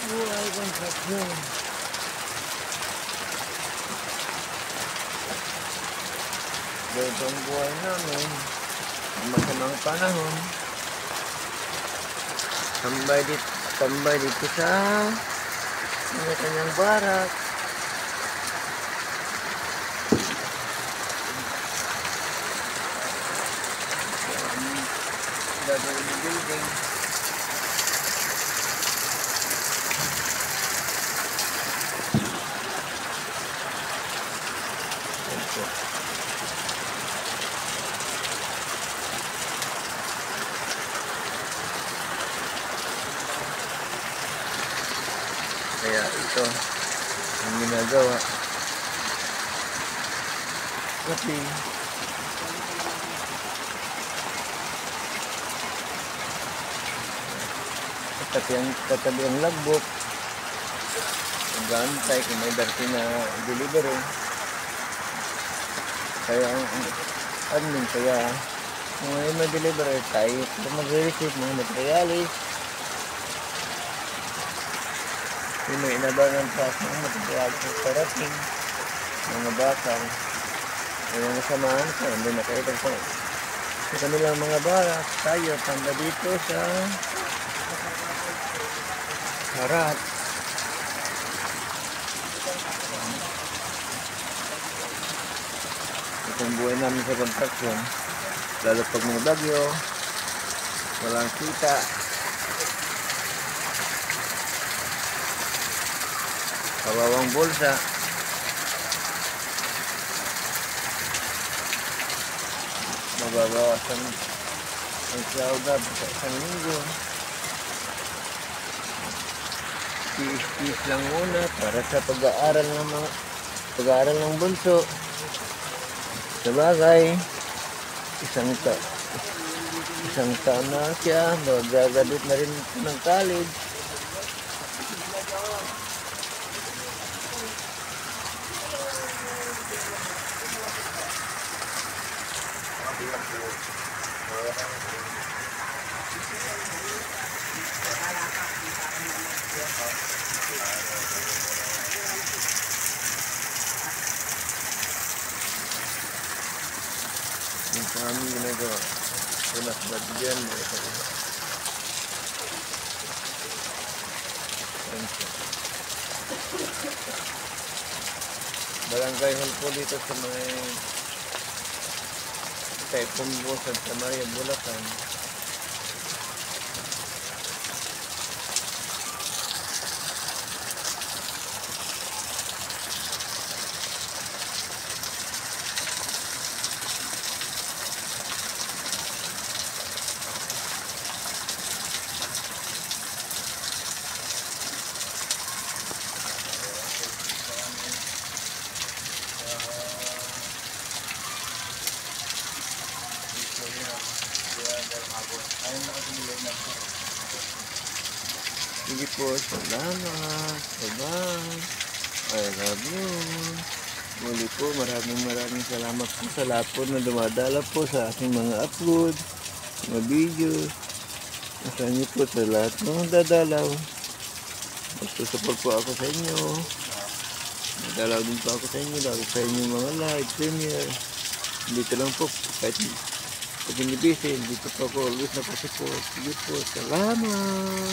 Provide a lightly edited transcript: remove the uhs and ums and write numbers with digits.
Buhay kontraksyon. Ganito ang buhay namin. Ang masamang panahon. Tambay dito sa kanyang barak. Gagawin ng building. Kaya ito ang ginagawa. Kasi katabi ang lagbok. Nag-aantay kung may darating na delivery. Kaya ang admin, kaya kung may delivery tayo mag-receive mga materialis. Yung may inabangan pa ng materialis sa parating, mga bakal. Kaya nasamahan ko, hindi nakita ko. Sa kanilang mga barak, tayo tanda dito sa harap. Itong buhay namin sa kontraksyon, lalo pag may bagyo, walang kita. Kawawang bulsa. Mababawasan ang sahod sa isang linggo. Tiis-tiis lang muna para sa pag-aaral ng bunso. Sabagay, isang taon na siya, mag-graduate na rin ng college. Yung sa amin ginagawa, punas ba dyan? Barangay hall po dito sa may Taipumbo, Santa Maria, Bulacan. Sige po, salamat. Bye-bye. I love you. Muli po, maraming salamat po sa lahat po na dumadala po sa aking mga upload, mga videos. Nasa inyo po sa lahat ng dadalaw. Magsusuport po ako sa inyo. Nadalaw din po ako sa inyo. Lalo sa inyo mga live, premiere. Dito lang po, kahit hindi busy, dito po ako always na po support. Sige po, salamat.